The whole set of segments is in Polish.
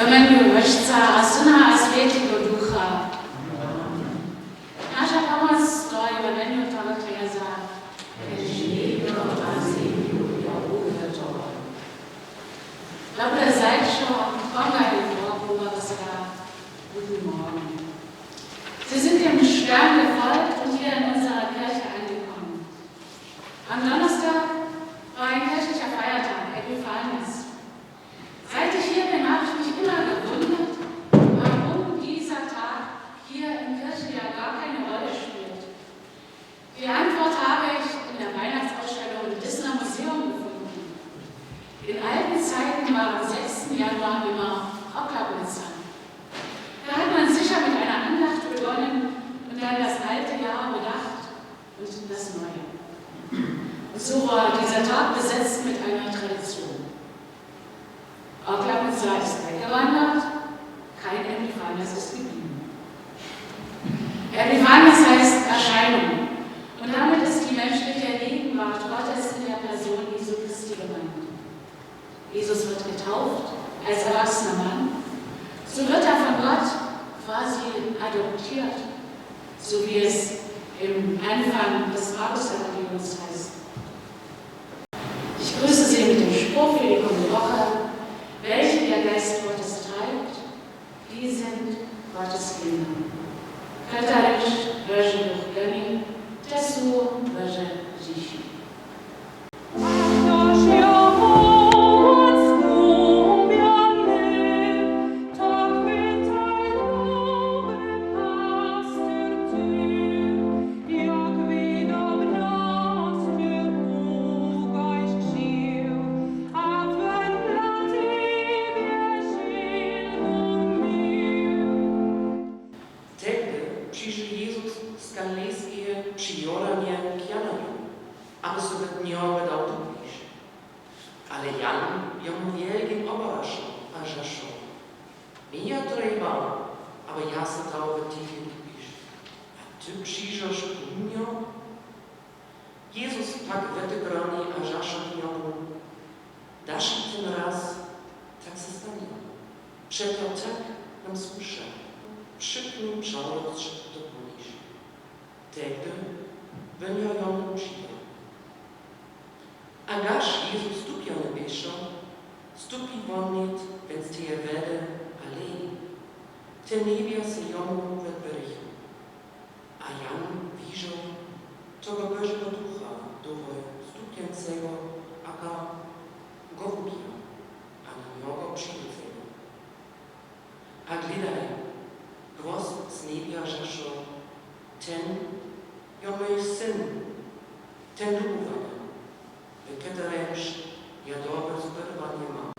v menu Otca a Syna a Svätého Ducha. Naša pomoc stojí v menu toho kniaza, ktorý nebro a zimu uvrtoval. Dobre zajčo, pomagaj Bogu, Boga, guten Morgen. Sie sind dem Stern gefolgt und hier in unserer Kirche angekommen. Am Donnerstag war ein kirchlicher Feiertag, Epiphanes. Seit ich hier bin, habe ich mich immer gewundert, warum dieser Tag hier im Kirchenjahr gar keine Rolle spielt. Die Antwort habe ich in der Weihnachtsausstellung im Dissner Museum gefunden. In alten Zeiten war am 6. Januar immer Hocklermesse. Da hat man sicher mit einer Andacht begonnen und dann das alte Jahr bedacht und das neue. Und so war dieser Tag besetzt mit einer Tradition. Hocklermesse ist weggewandert, kein Epiphanes ist geblieben. Epiphanes heißt Erscheinung und damit ist die menschliche Gegenwart Gottes in der Person Jesu Christi gemeint. Jesus wird getauft als erwachsener Mann. So wird er von Gott quasi adoptiert, so wie es im Anfang des Markus-Evangeliums heißt. Ich grüße Sie mit dem Spruch für die kommende Woche: Welche der Geist Gottes treibt, die sind Gottes Kinder. Katarzysz wierzy duch geni, tesu wierzy dziś. Jezus tak wytygrany, a żaszek niemu, dasz ten raz, tak se stanie. Przeto tak nam słyszę, szybkim przełącz do poniż. Tegdy będzie ją uczyła. A gasz Jezus stupia nebieso, stupi wonit, więc ty je wede, ale te niebia se jomu wyberychu. A Jan widział tego Bożego Ducha, ducha stupiącego, aka gołubia, a na niego przyjmującego. A gledaj, głos z niebia rzeszał, ten jo mój syn, ten uwaga, w którymś ja dobre zbywanie mam.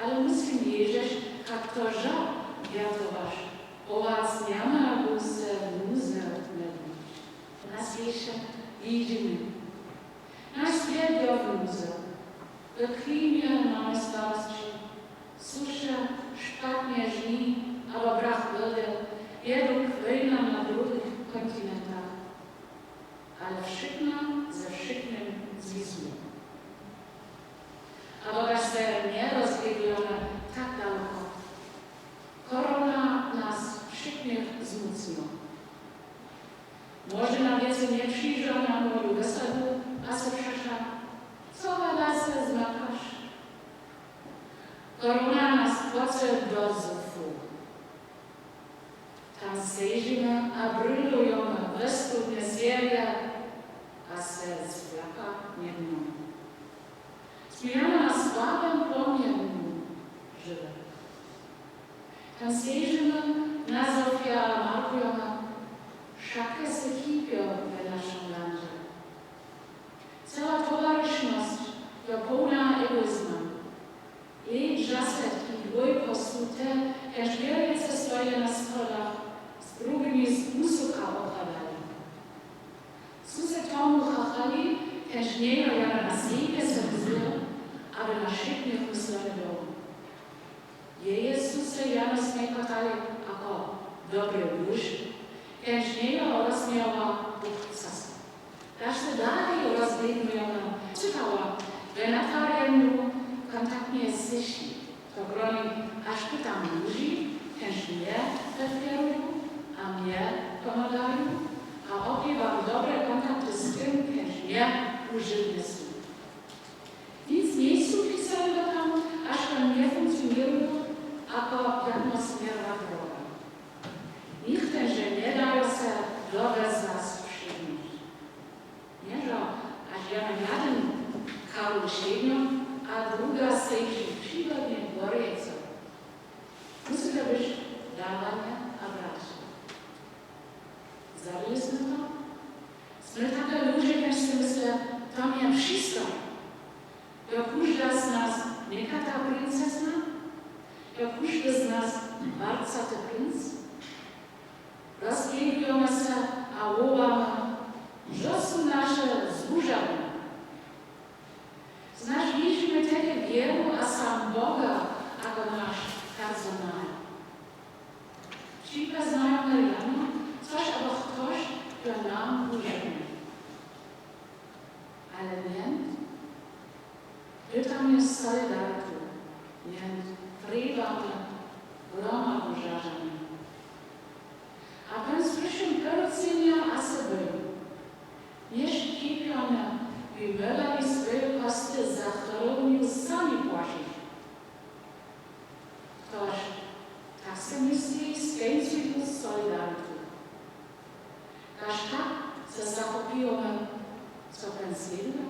Ale musím Ježiš, jak to žal, viatovaš, ovacňama guse muze medliš. Nas Ješa vidíme. Náš svijet je v muze. Klímia máme starosti. Suša, špatne žní, ale brach vede, jedu k vojnám na druhých kontinentách. Ale všechno ze všetkým zvizuje. Aber dass der Meeresregion tak naszych wzmocnił. Może na wiece nie przyjrzał na moją wesołą, a se przesza, co lasę zmakasz? Korona nas płace do zufu. Tam sejrzymy, a brylują westudne zwierzę, a se zwlaka jedno. Zmieniano na słabym płomieniu żywe. Tam sejrzymy, na Zofia Markujona, szakę se kipią w naszym landzie. Cała towarzyszność to pełna egoizmu. Jej żaset i dwój posute, też wielce stoją na schodach, z drugimi z usuka opadali. Cudze tomu chachali, też nie ja na siebie zemzły, aby na szybnych myśleli było. Jezuse Jana smekotali jako dobry dusz, też nie rozmiała buchcasa. Też se dalej rozbiegnują, czytała, że na tarieniu kontaktnie zyszli. To groni aż tam ludzi, też mnie wspierają, a mnie pomagają, a obie mam dobre kontakty z tym, też mnie używne są. Nic nie są pisane tam, aż tam nie funkcjonują, jako atmosfera droga. Nikt też nie dają się dobre zas przyjmować. Nie, że aż ja na jeden kawał średnią, a druga sejrzy przygodnie dworzec. Musi to być dawanie, a brać. Zabyliśmy to? Sme takie ludzie, też sobie myślę, to mnie wszystko. To każda z nas nie ta princesna, to każdy z nas bardzo princ. Rozpiękujemy się, a łowamy, że są nasze zburzone. Znasz, widzimy takie wielu, a sam Boga, jako nasz personal. Wszyscy znają Marianę, coś albo ktoś, kto nam używa. Ale nie, pytam jest solidarku, nie, frywamy, groma pożarzami. A pan słyszy percenia a sobie, nie szkipione, by mylali swoje kosty za chorobnią sami płacić. Toż, tak se myśli z kęciku solidarku. Każ tak se zachopiłem, co pensywno?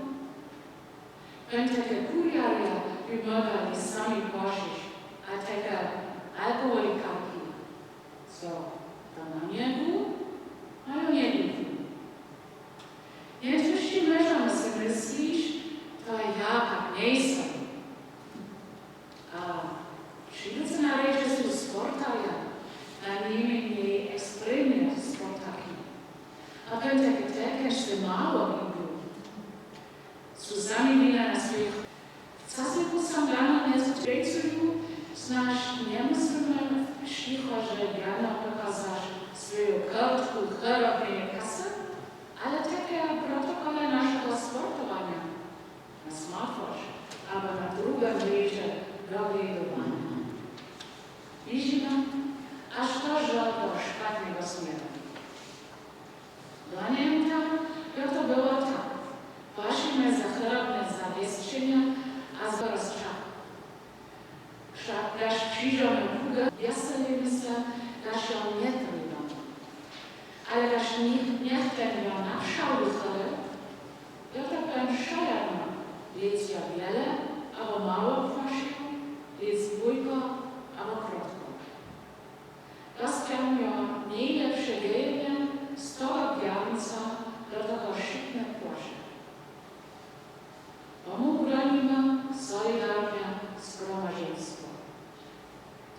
Będzie takie kuriaria, by mylali sami płacić, a takie alkoholikarki, co tam na niegu, mają niegu. Nie wszyscy możemy sobie myśleć, to ja tak nie jestem. A wszyscy na reczy są sportaje, a nie ekstremnie sportaki. A będzie takie, że mało idą. Zusammen wieder na swoich casyku sam rano nie zdrajcują, znasz nie musimy cicho, że rano pokazasz swoją kartku chorobnej kasy, ale takie protokole naszego sportowania na smartwatch albo na drugim wyjeździe do wyjedowania. Widzimy, aż to do szpatnego smiera. Pamiętam, jak to było tak. Płacimy za chorobne zawieszczenia, a za rozczak. Dasz przyjrzony Bóg, weselimy się, dasz ją nie trudno. Ale dasz niech ten ją na szału chore, ja tak powiem szalano, jest ja wiele, albo mało płaszczył, jest bójko, albo krótko. Rozpiam ją najlepsze wieje, z toho wiarnica do tego szybne płasze. Pomógł bronimy solidarnie zgromadzeństwo.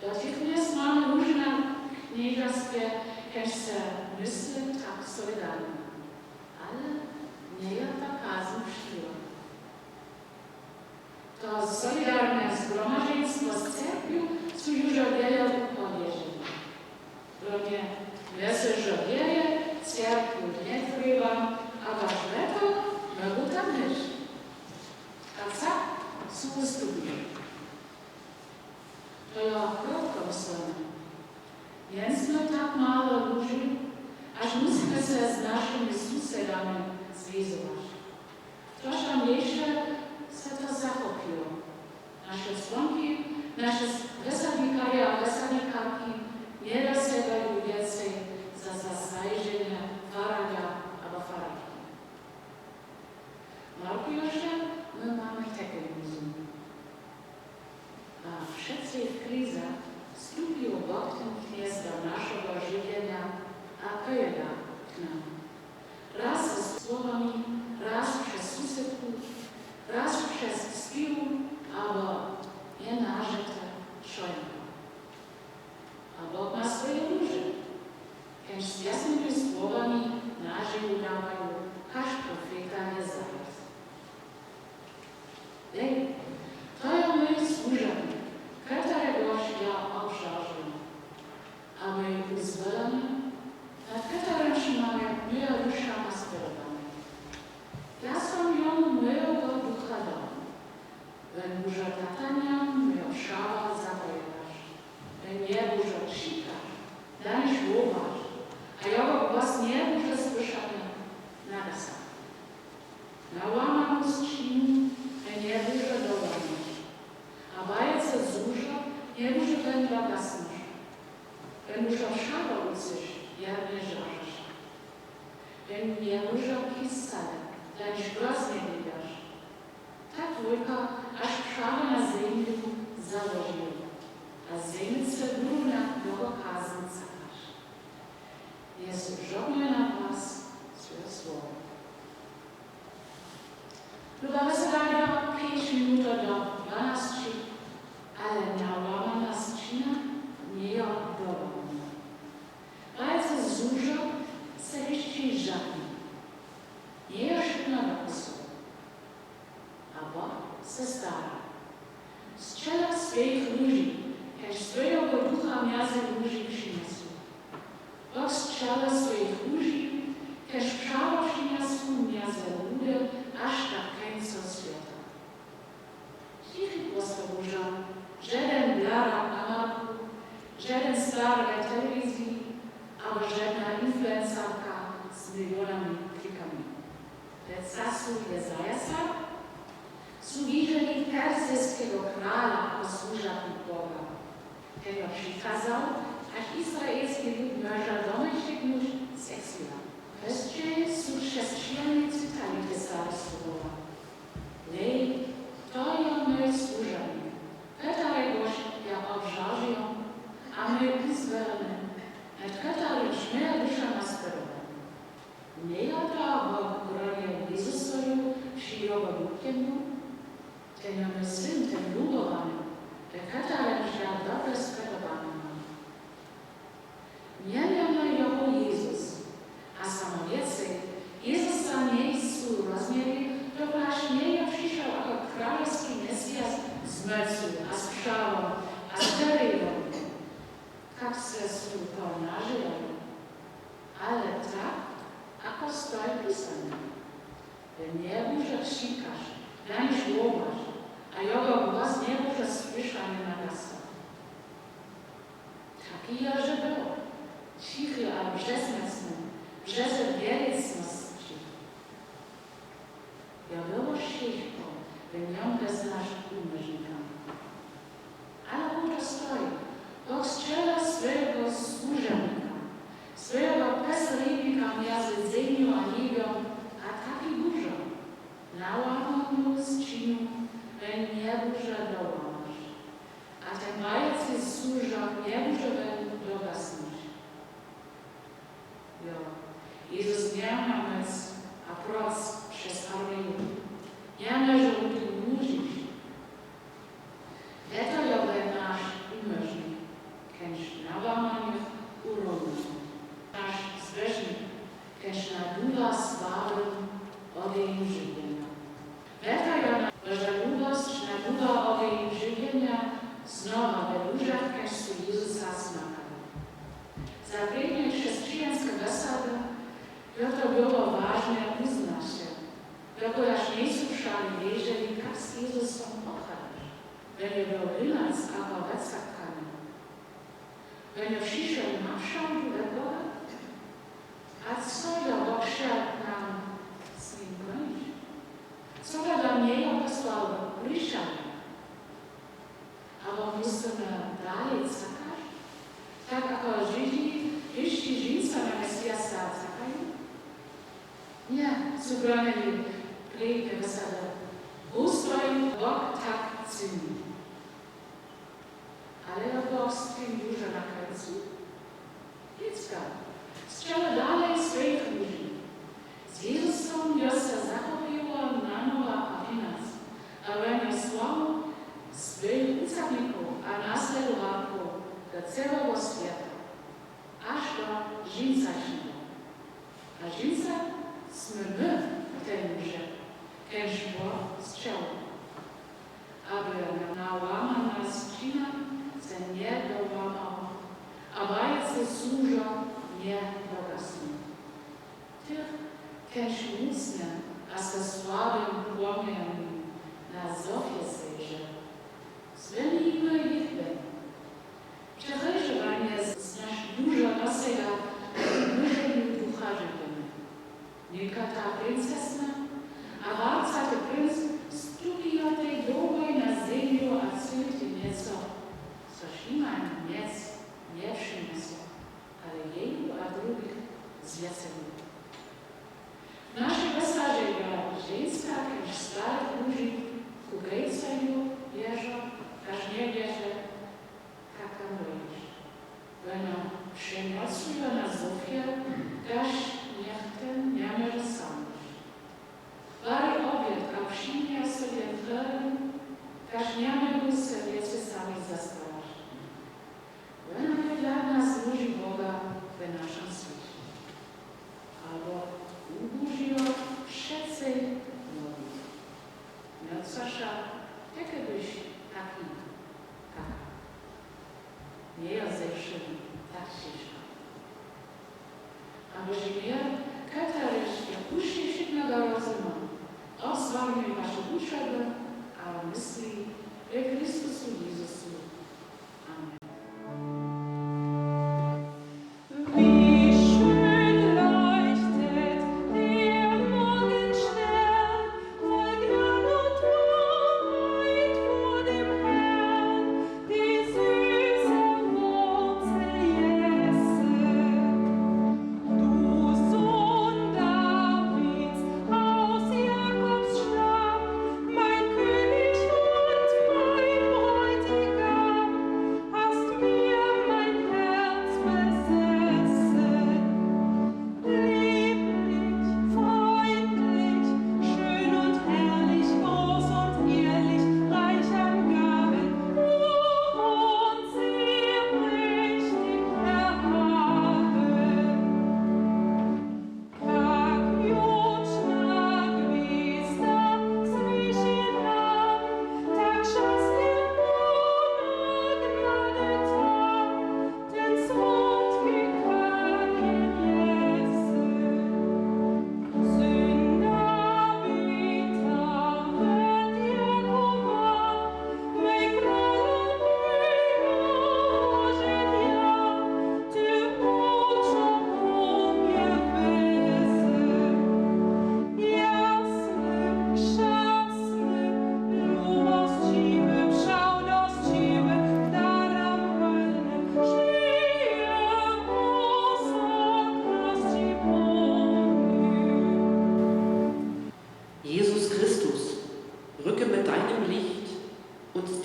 Dotychczas mamy różne knieżowskie, też se myśli tak solidarnie, ale nie jest takazem sztyła. To solidarne zgromadzeństwo z cerkwią są już o wiele powierzchni. Drogie, wiese, że wieje, cerkwiu nie trywam, a wasz leto mogą tam być. A co? Są ustupni. To ja krótko myślę. Nie sme tak málo ľudí, až musíme sa s našimi susedami zvizovať. Troška mniejsze sa to zachopilo. Naše slonky, naše veselníkari a veselníkarky nedosievajú viacej za zasajženia faraďa alebo faradky. Markujože, my máme také rozum. A všetci v krízach vstúpil Boh ten kniez do našeho živenia a pojeda k nám. Raz so slovami, raz przez susedku, raz przez spivu, alebo je nážete šojnko. A Boh má svoje muže, keď s jasnými slovami náživu dávajú až profeta Jezajas. Dej, to je môj služebník, ktorého ja obžažujem. A my uzvelení, nad ktorým máme moja duša nasledovaná. Ja som jemu mojego ducha dal. Len Boža tatania mojho šáva zapojedaš. Len je Boža čítaš, daniš vôbaš. A jeho głos nie Boža slyšania nada sa. Na łamanu zčinu len je Boža dovolníš. A bajece zúža je Boža len dogasneš. Len Boža šáva uciš, jarne žážaš. Len je Boža kysale, daniš głos nie vydaš. Ta dvojka až práve na zemlju založil. A zemljice budú na mnoho káznica až. Jezu, žobňuje na vás svoje slovo. Ľubáme sa rádia 5 minút do 12, ale nalámaná zčina nie je dovolená. Bajce zúžo sa ešte žadný. Nie je všetko na kusov. A Boh sa stará. Z čela svojich ľudí, keď svojho ducha mňaze ľudí přinesú. Boh z čela svojich ľudí, keď právo přinesú mňaze ľudia až na konco sveta. Tichy prosto Boža, žiaden blára Amarku, žiaden star na televízii, alebo žiadna influencárka s milionami klikami. Veď Sasu je zajasa, sú výžení perzijského kráľa a služatník Boha. Keď ho prikázal, až izraelský ľud môže domešteknúť z exila. Kresťania sú kresťania citali staré slova. Lej, to je môj služabník, ktorého ja obžažujem a môj uzverený, nad ktorým moja duša nasleduje. Nie je to Boh urodil Jezusovi šírovo ľudkemu, ten je môj syn, ten ľubovaný, pre ktorým žiaľ dobre spredovaný. Mieniame jeho Jezus, a samo viacej, Jezus sa nie sú rozmiery, dokonaž nie je prišiel ako kráľovský mesias z mŕtvu a s právom a s verejom, tak sa sú to nažili, ale tak, ako stojí písané. Nie môže šíkaš, daniš vôbaš, a jeho głos nie może słyszany na gasa. Taki ja, że było. Cichy, a brzezmocny, brzeze wielcności. Ja było cicho, wymiąte z naszych umierznikami. Ale on to stoi. Bóg strzela swojego służebnika, swojego pesrybnika między ziemią a niebem, a taki burza. Nałamał mu z czynu, len nie Boža dovoláš. A ten majecí súžok nemôže len dogasnúť. Jo, Jezus nemôže a proc przez armiu. Nemôže ľudí núžiť. Eto je len náš umožný, keď navámaných urovnú. Náš zbežný, keď na dúla sválil od jej živenia. Eto je że ľudosť nabúda od jej živenia znova ve ľuďach, keď sú Jezusa smakali. Za priedne chrześcijańska zasada, jo to było ważne uznać się, dokoż nie słyszeli wierzyli, jak z Jezusem pochadać, że nie był wynac, albo wecakany. Wenn ihr przyszedł naprzód do Boga, a co ja Bóg chciał nam z nim kończyć? Co ja dla niego posłał Ryszarda? A Bóg musimy dalej czekać? Tak jak Żydzi, jeśli Żydzi na Mesjasa czekają? Nie, zubrani prejkę wesele. Ustrój Bóg tak czyni. Ale Bóg z tym dużo na końcu. Dziecka. Strzela dalej swoich ludzi. Z Jezusem Josa zachowiła na nowa Avinas, a ranie sławu swoich ucadników, a nasledowaków do całego świata, aż do Żydzaśnego. A Żydza sme my w tej murze, kiedyś Bóg strzela. Aby nałamana skrzyna se nie dołamała, a bajce służą nie dogasną. Tych kiedyś mocne, a ze słabym płomieniem na Zofię sejrze. Zwolnijmy ich wen. Przeżywanie z nasz dużo nosega wyżej ducha żywimy. Nika ta princesna, a warcaty princ studia tej długiej na ziemiu, a cyrki nieco, coż ima nic nie przyniosło, ale jej, a drugich zwieceniu. Nasze pasaże była żeńska, kiedyś starych ludzi ku grejceniu wierzą, aż nie wierzę, taka mówisz. Będą przeniosły na Zofię, aż niech ten nie może sam. Bari obiad, a przyjmie sobie chleb, aż nie mogą sobie sami zastawać. Będą dla nas ludzi Boga w naszym świecie. Albo uburzyło wszyscy nogi. No cóż, jakiegoś taki, tak. Nie rozejrzymy, tak się szło. A Boże mir, Katarysz, jak puszczy szybnego rozumu, osłabnie wasze potrzeby, a myśli w Chrystusu Jezusu. Amen.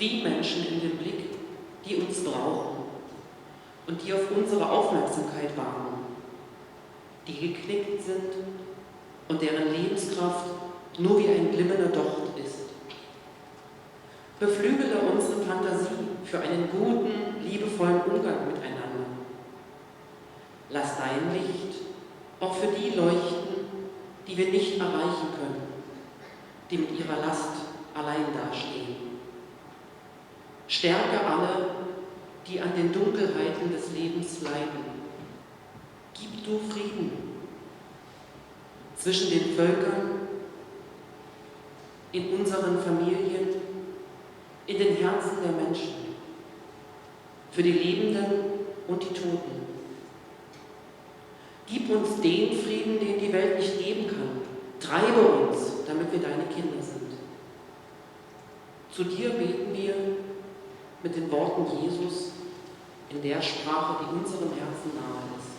die Menschen in den Blick, die uns brauchen und die auf unsere Aufmerksamkeit warten, die geknickt sind und deren Lebenskraft nur wie ein glimmender Docht ist. Beflügele unsere Fantasie für einen guten, liebevollen Umgang miteinander. Lass dein Licht auch für die leuchten, die wir nicht erreichen können, die mit ihrer Last allein dastehen. Stärke alle, die an den Dunkelheiten des Lebens leiden. Gib du Frieden zwischen den Völkern, in unseren Familien, in den Herzen der Menschen, für die Lebenden und die Toten. Gib uns den Frieden, den die Welt nicht geben kann. Treibe uns, damit wir deine Kinder sind. Zu dir beten wir mit den Worten Jesus in der Sprache, die unserem Herzen nahe ist.